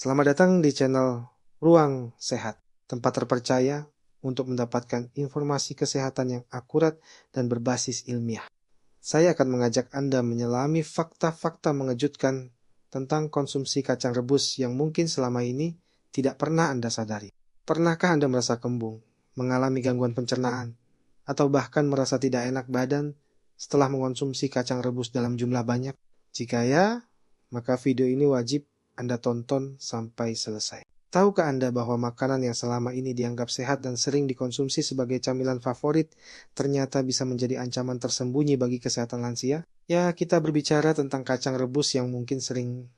Selamat datang di channel Ruang Sehat, tempat terpercaya untuk mendapatkan informasi kesehatan yang akurat dan berbasis ilmiah. Saya akan mengajak Anda menyelami fakta-fakta mengejutkan tentang konsumsi kacang rebus yang mungkin selama ini tidak pernah Anda sadari. Pernahkah Anda merasa kembung, mengalami gangguan pencernaan, atau bahkan merasa tidak enak badan setelah mengonsumsi kacang rebus dalam jumlah banyak? Jika ya, maka video ini wajib Anda tonton sampai selesai. Tahukah Anda bahwa makanan yang selama ini dianggap sehat dan sering dikonsumsi sebagai camilan favorit ternyata bisa menjadi ancaman tersembunyi bagi kesehatan lansia? Ya, kita berbicara tentang kacang rebus yang mungkin sering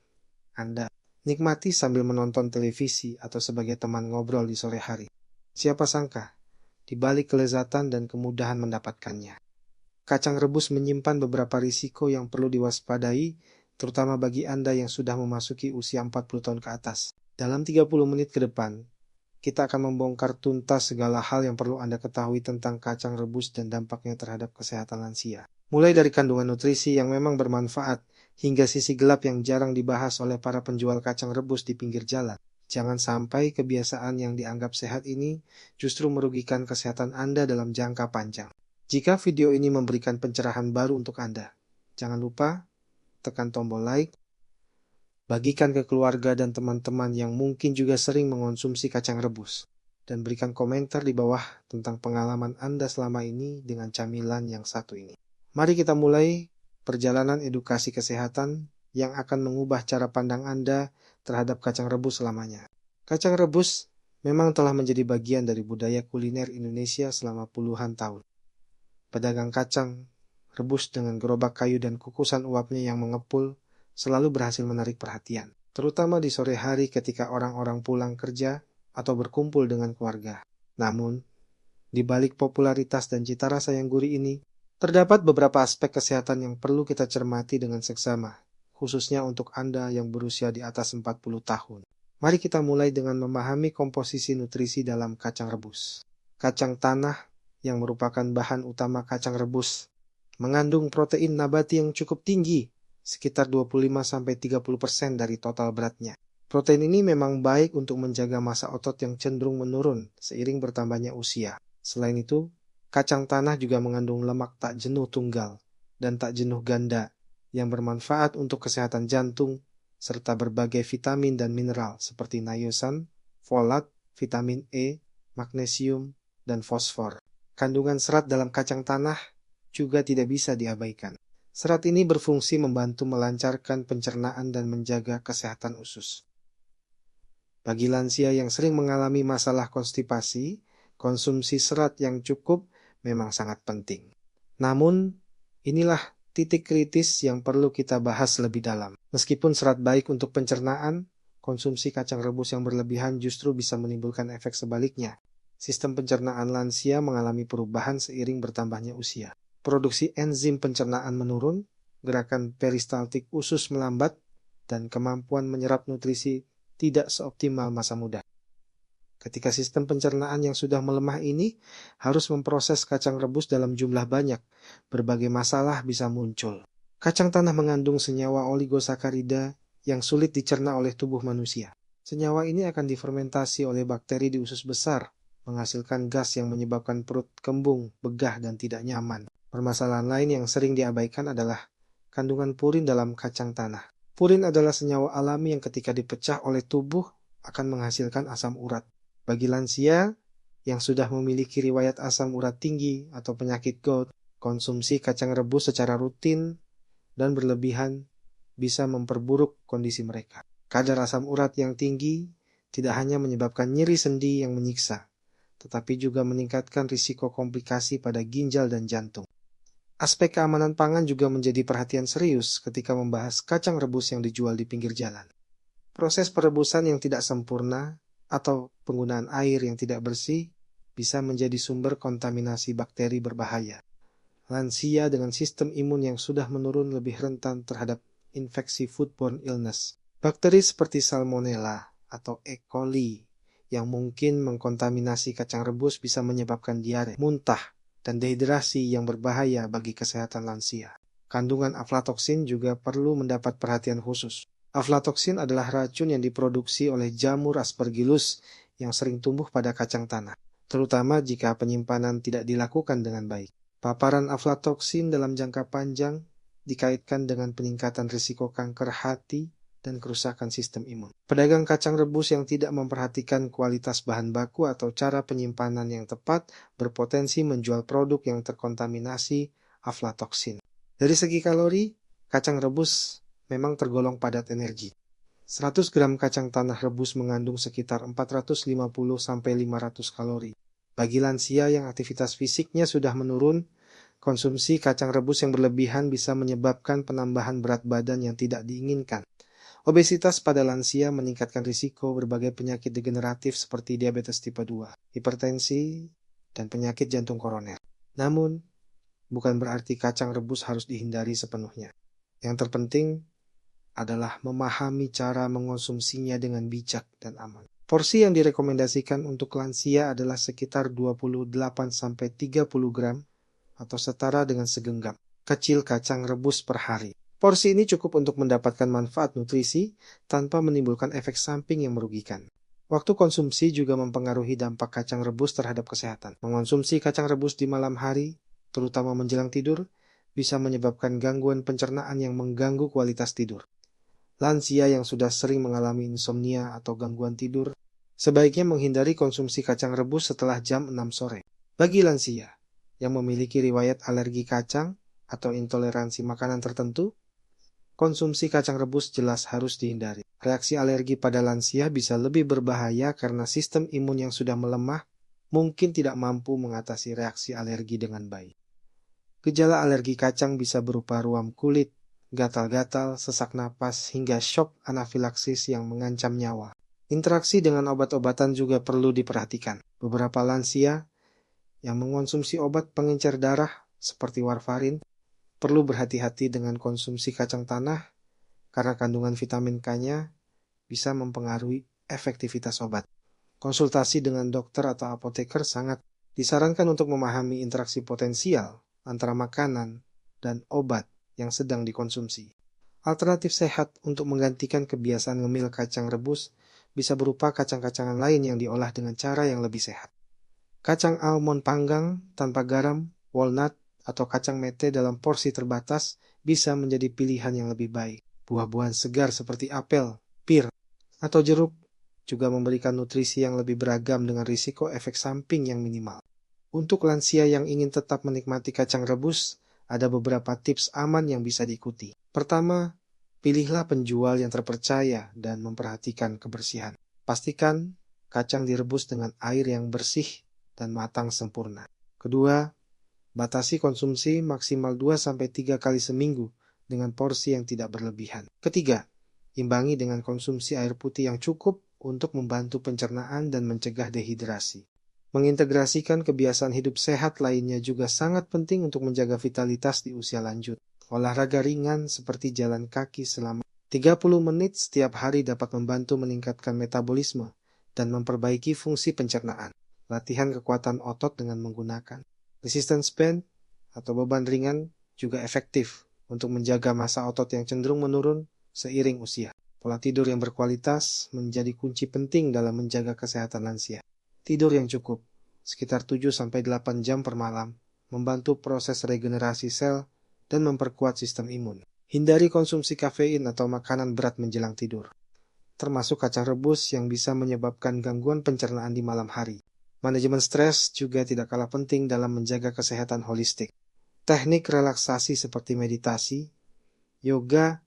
Anda nikmati sambil menonton televisi atau sebagai teman ngobrol di sore hari. Siapa sangka, di balik kelezatan dan kemudahan mendapatkannya, kacang rebus menyimpan beberapa risiko yang perlu diwaspadai, terutama bagi Anda yang sudah memasuki usia 40 tahun ke atas. Dalam 30 menit ke depan, kita akan membongkar tuntas segala hal yang perlu Anda ketahui tentang kacang rebus dan dampaknya terhadap kesehatan lansia. Mulai dari kandungan nutrisi yang memang bermanfaat, hingga sisi gelap yang jarang dibahas oleh para penjual kacang rebus di pinggir jalan. Jangan sampai kebiasaan yang dianggap sehat ini justru merugikan kesehatan Anda dalam jangka panjang. Jika video ini memberikan pencerahan baru untuk Anda, jangan lupa tekan tombol like, bagikan ke keluarga dan teman-teman yang mungkin juga sering mengonsumsi kacang rebus, dan berikan komentar di bawah tentang pengalaman Anda selama ini dengan camilan yang satu ini. Mari kita mulai perjalanan edukasi kesehatan yang akan mengubah cara pandang Anda terhadap kacang rebus selamanya. Kacang rebus memang telah menjadi bagian dari budaya kuliner Indonesia selama puluhan tahun. Pedagang kacang rebus dengan gerobak kayu dan kukusan uapnya yang mengepul selalu berhasil menarik perhatian, terutama di sore hari ketika orang-orang pulang kerja atau berkumpul dengan keluarga. Namun, di balik popularitas dan cita rasa yang gurih ini, terdapat beberapa aspek kesehatan yang perlu kita cermati dengan seksama, khususnya untuk Anda yang berusia di atas 40 tahun. Mari kita mulai dengan memahami komposisi nutrisi dalam kacang rebus. Kacang tanah, yang merupakan bahan utama kacang rebus, mengandung protein nabati yang cukup tinggi, sekitar 25-30% dari total beratnya. Protein ini memang baik untuk menjaga massa otot yang cenderung menurun seiring bertambahnya usia. Selain itu, kacang tanah juga mengandung lemak tak jenuh tunggal dan tak jenuh ganda yang bermanfaat untuk kesehatan jantung serta berbagai vitamin dan mineral seperti niacin, folat, vitamin E, magnesium, dan fosfor. Kandungan serat dalam kacang tanah juga tidak bisa diabaikan. Serat ini berfungsi membantu melancarkan pencernaan dan menjaga kesehatan usus. Bagi lansia yang sering mengalami masalah konstipasi, konsumsi serat yang cukup memang sangat penting. Namun, inilah titik kritis yang perlu kita bahas lebih dalam. Meskipun serat baik untuk pencernaan, konsumsi kacang rebus yang berlebihan justru bisa menimbulkan efek sebaliknya. Sistem pencernaan lansia mengalami perubahan seiring bertambahnya usia. Produksi enzim pencernaan menurun, gerakan peristaltik usus melambat, dan kemampuan menyerap nutrisi tidak seoptimal masa muda. Ketika sistem pencernaan yang sudah melemah ini harus memproses kacang rebus dalam jumlah banyak, berbagai masalah bisa muncul. Kacang tanah mengandung senyawa oligosakarida yang sulit dicerna oleh tubuh manusia. Senyawa ini akan difermentasi oleh bakteri di usus besar, menghasilkan gas yang menyebabkan perut kembung, begah, dan tidak nyaman. Permasalahan lain yang sering diabaikan adalah kandungan purin dalam kacang tanah. Purin adalah senyawa alami yang ketika dipecah oleh tubuh akan menghasilkan asam urat. Bagi lansia yang sudah memiliki riwayat asam urat tinggi atau penyakit gout, konsumsi kacang rebus secara rutin dan berlebihan bisa memperburuk kondisi mereka. Kadar asam urat yang tinggi tidak hanya menyebabkan nyeri sendi yang menyiksa, tetapi juga meningkatkan risiko komplikasi pada ginjal dan jantung. Aspek keamanan pangan juga menjadi perhatian serius ketika membahas kacang rebus yang dijual di pinggir jalan. Proses perebusan yang tidak sempurna atau penggunaan air yang tidak bersih bisa menjadi sumber kontaminasi bakteri berbahaya. Lansia dengan sistem imun yang sudah menurun lebih rentan terhadap infeksi foodborne illness. Bakteri seperti Salmonella atau E. coli yang mungkin mengkontaminasi kacang rebus bisa menyebabkan diare, muntah, dan dehidrasi yang berbahaya bagi kesehatan lansia. Kandungan aflatoksin juga perlu mendapat perhatian khusus. Aflatoksin adalah racun yang diproduksi oleh jamur Aspergillus yang sering tumbuh pada kacang tanah, terutama jika penyimpanan tidak dilakukan dengan baik. Paparan aflatoksin dalam jangka panjang dikaitkan dengan peningkatan risiko kanker hati dan kerusakan sistem imun. Pedagang kacang rebus yang tidak memperhatikan kualitas bahan baku atau cara penyimpanan yang tepat berpotensi menjual produk yang terkontaminasi aflatoksin. Dari segi kalori, kacang rebus memang tergolong padat energi. 100 gram kacang tanah rebus mengandung sekitar 450-500 kalori. Bagi lansia yang aktivitas fisiknya sudah menurun, konsumsi kacang rebus yang berlebihan bisa menyebabkan penambahan berat badan yang tidak diinginkan. Obesitas pada lansia meningkatkan risiko berbagai penyakit degeneratif seperti diabetes tipe 2, hipertensi, dan penyakit jantung koroner. Namun, bukan berarti kacang rebus harus dihindari sepenuhnya. Yang terpenting adalah memahami cara mengonsumsinya dengan bijak dan aman. Porsi yang direkomendasikan untuk lansia adalah sekitar 28-30 gram atau setara dengan segenggam kecil kacang rebus per hari. Porsi ini cukup untuk mendapatkan manfaat nutrisi tanpa menimbulkan efek samping yang merugikan. Waktu konsumsi juga mempengaruhi dampak kacang rebus terhadap kesehatan. Mengonsumsi kacang rebus di malam hari, terutama menjelang tidur, bisa menyebabkan gangguan pencernaan yang mengganggu kualitas tidur. Lansia yang sudah sering mengalami insomnia atau gangguan tidur, sebaiknya menghindari konsumsi kacang rebus setelah jam 6 sore. Bagi lansia yang memiliki riwayat alergi kacang atau intoleransi makanan tertentu, konsumsi kacang rebus jelas harus dihindari. Reaksi alergi pada lansia bisa lebih berbahaya karena sistem imun yang sudah melemah mungkin tidak mampu mengatasi reaksi alergi dengan baik. Gejala alergi kacang bisa berupa ruam kulit, gatal-gatal, sesak napas, hingga shock anafilaksis yang mengancam nyawa. Interaksi dengan obat-obatan juga perlu diperhatikan. Beberapa lansia yang mengonsumsi obat pengencer darah seperti warfarin perlu berhati-hati dengan konsumsi kacang tanah karena kandungan vitamin K-nya bisa mempengaruhi efektivitas obat. Konsultasi dengan dokter atau apoteker sangat disarankan untuk memahami interaksi potensial antara makanan dan obat yang sedang dikonsumsi. Alternatif sehat untuk menggantikan kebiasaan ngemil kacang rebus bisa berupa kacang-kacangan lain yang diolah dengan cara yang lebih sehat. Kacang almond panggang tanpa garam, walnut, atau kacang mete dalam porsi terbatas bisa menjadi pilihan yang lebih baik. Buah-buahan segar seperti apel, pir, atau jeruk juga memberikan nutrisi yang lebih beragam dengan risiko efek samping yang minimal. Untuk lansia yang ingin tetap menikmati kacang rebus, ada beberapa tips aman yang bisa diikuti. Pertama, pilihlah penjual yang terpercaya dan memperhatikan kebersihan. Pastikan kacang direbus dengan air yang bersih dan matang sempurna. Kedua, batasi konsumsi maksimal 2-3 kali seminggu dengan porsi yang tidak berlebihan. Ketiga, imbangi dengan konsumsi air putih yang cukup untuk membantu pencernaan dan mencegah dehidrasi. Mengintegrasikan kebiasaan hidup sehat lainnya juga sangat penting untuk menjaga vitalitas di usia lanjut. Olahraga ringan seperti jalan kaki selama 30 menit setiap hari dapat membantu meningkatkan metabolisme dan memperbaiki fungsi pencernaan. Latihan kekuatan otot dengan menggunakan resistance band atau beban ringan juga efektif untuk menjaga massa otot yang cenderung menurun seiring usia. Pola tidur yang berkualitas menjadi kunci penting dalam menjaga kesehatan lansia. Tidur yang cukup, sekitar 7-8 jam per malam, membantu proses regenerasi sel dan memperkuat sistem imun. Hindari konsumsi kafein atau makanan berat menjelang tidur, termasuk kacang rebus yang bisa menyebabkan gangguan pencernaan di malam hari. Manajemen stres juga tidak kalah penting dalam menjaga kesehatan holistik. Teknik relaksasi seperti meditasi, yoga,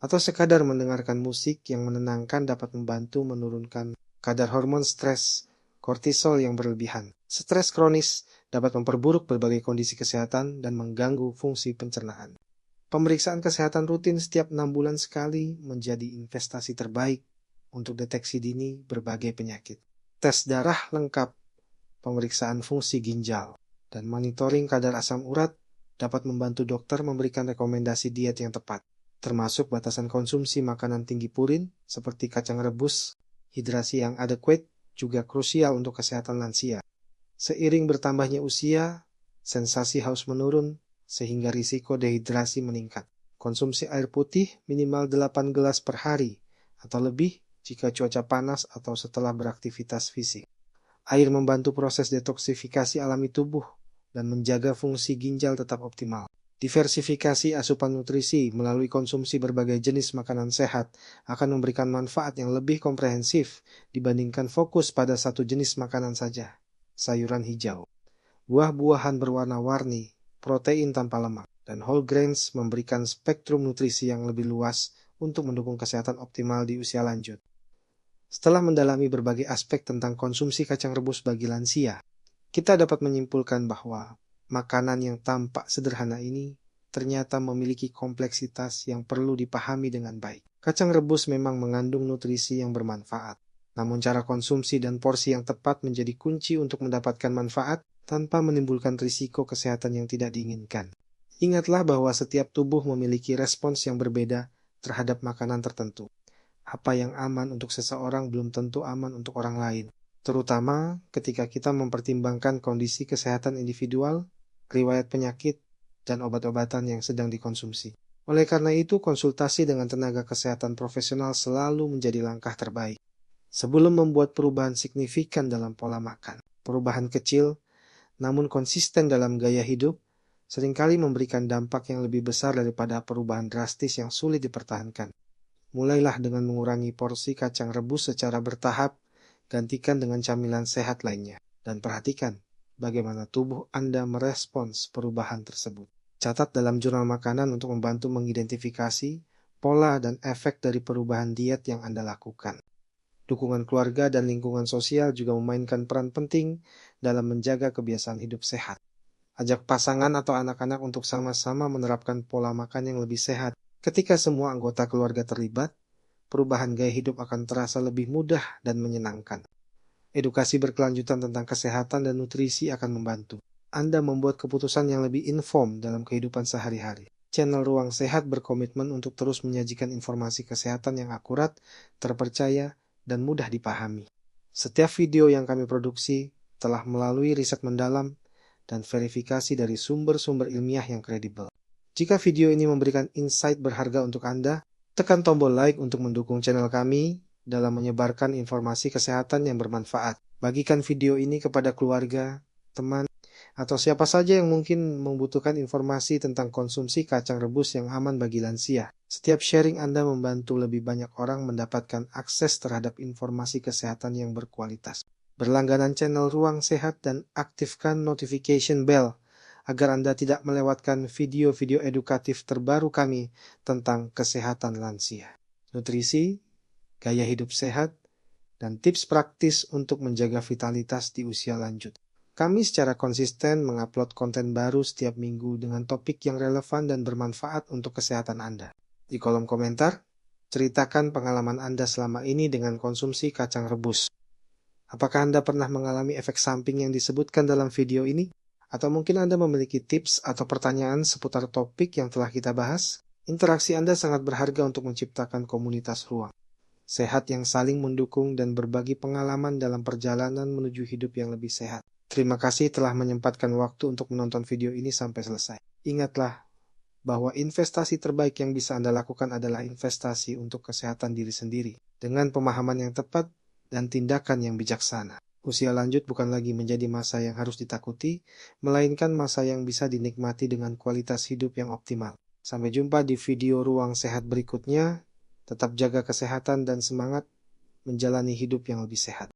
atau sekadar mendengarkan musik yang menenangkan dapat membantu menurunkan kadar hormon stres kortisol yang berlebihan. Stres kronis dapat memperburuk berbagai kondisi kesehatan dan mengganggu fungsi pencernaan. Pemeriksaan kesehatan rutin setiap 6 bulan sekali menjadi investasi terbaik untuk deteksi dini berbagai penyakit. Tes darah lengkap, pemeriksaan fungsi ginjal, dan monitoring kadar asam urat dapat membantu dokter memberikan rekomendasi diet yang tepat, termasuk batasan konsumsi makanan tinggi purin seperti kacang rebus. Hidrasi yang adequate juga krusial untuk kesehatan lansia. Seiring bertambahnya usia, sensasi haus menurun sehingga risiko dehidrasi meningkat. Konsumsi air putih minimal 8 gelas per hari atau lebih jika cuaca panas atau setelah beraktivitas fisik. Air membantu proses detoksifikasi alami tubuh dan menjaga fungsi ginjal tetap optimal. Diversifikasi asupan nutrisi melalui konsumsi berbagai jenis makanan sehat akan memberikan manfaat yang lebih komprehensif dibandingkan fokus pada satu jenis makanan saja. Sayuran hijau, buah-buahan berwarna-warni, protein tanpa lemak, dan whole grains memberikan spektrum nutrisi yang lebih luas untuk mendukung kesehatan optimal di usia lanjut. Setelah mendalami berbagai aspek tentang konsumsi kacang rebus bagi lansia, kita dapat menyimpulkan bahwa makanan yang tampak sederhana ini ternyata memiliki kompleksitas yang perlu dipahami dengan baik. Kacang rebus memang mengandung nutrisi yang bermanfaat, namun cara konsumsi dan porsi yang tepat menjadi kunci untuk mendapatkan manfaat tanpa menimbulkan risiko kesehatan yang tidak diinginkan. Ingatlah bahwa setiap tubuh memiliki respons yang berbeda terhadap makanan tertentu. Apa yang aman untuk seseorang belum tentu aman untuk orang lain, terutama ketika kita mempertimbangkan kondisi kesehatan individual, riwayat penyakit, dan obat-obatan yang sedang dikonsumsi. Oleh karena itu, konsultasi dengan tenaga kesehatan profesional selalu menjadi langkah terbaik. Sebelum membuat perubahan signifikan dalam pola makan, perubahan kecil, namun konsisten dalam gaya hidup, seringkali memberikan dampak yang lebih besar daripada perubahan drastis yang sulit dipertahankan. Mulailah dengan mengurangi porsi kacang rebus secara bertahap, gantikan dengan camilan sehat lainnya, dan perhatikan bagaimana tubuh Anda merespons perubahan tersebut. Catat dalam jurnal makanan untuk membantu mengidentifikasi pola dan efek dari perubahan diet yang Anda lakukan. Dukungan keluarga dan lingkungan sosial juga memainkan peran penting dalam menjaga kebiasaan hidup sehat. Ajak pasangan atau anak-anak untuk sama-sama menerapkan pola makan yang lebih sehat. Ketika semua anggota keluarga terlibat, perubahan gaya hidup akan terasa lebih mudah dan menyenangkan. Edukasi berkelanjutan tentang kesehatan dan nutrisi akan membantu Anda membuat keputusan yang lebih informed dalam kehidupan sehari-hari. Channel Ruang Sehat berkomitmen untuk terus menyajikan informasi kesehatan yang akurat, terpercaya, dan mudah dipahami. Setiap video yang kami produksi telah melalui riset mendalam dan verifikasi dari sumber-sumber ilmiah yang kredibel. Jika video ini memberikan insight berharga untuk Anda, tekan tombol like untuk mendukung channel kami dalam menyebarkan informasi kesehatan yang bermanfaat. Bagikan video ini kepada keluarga, teman, atau siapa saja yang mungkin membutuhkan informasi tentang konsumsi kacang rebus yang aman bagi lansia. Setiap sharing Anda membantu lebih banyak orang mendapatkan akses terhadap informasi kesehatan yang berkualitas. Berlangganan channel Ruang Sehat dan aktifkan notification bell agar Anda tidak melewatkan video-video edukatif terbaru kami tentang kesehatan lansia, nutrisi, gaya hidup sehat, dan tips praktis untuk menjaga vitalitas di usia lanjut. Kami secara konsisten mengupload konten baru setiap minggu dengan topik yang relevan dan bermanfaat untuk kesehatan Anda. Di kolom komentar, ceritakan pengalaman Anda selama ini dengan konsumsi kacang rebus. Apakah Anda pernah mengalami efek samping yang disebutkan dalam video ini? Atau mungkin Anda memiliki tips atau pertanyaan seputar topik yang telah kita bahas? Interaksi Anda sangat berharga untuk menciptakan komunitas ruang sehat yang saling mendukung dan berbagi pengalaman dalam perjalanan menuju hidup yang lebih sehat. Terima kasih telah menyempatkan waktu untuk menonton video ini sampai selesai. Ingatlah bahwa investasi terbaik yang bisa Anda lakukan adalah investasi untuk kesehatan diri sendiri, dengan pemahaman yang tepat dan tindakan yang bijaksana. Usia lanjut bukan lagi menjadi masa yang harus ditakuti, melainkan masa yang bisa dinikmati dengan kualitas hidup yang optimal. Sampai jumpa di video Ruang Sehat berikutnya. Tetap jaga kesehatan dan semangat menjalani hidup yang lebih sehat.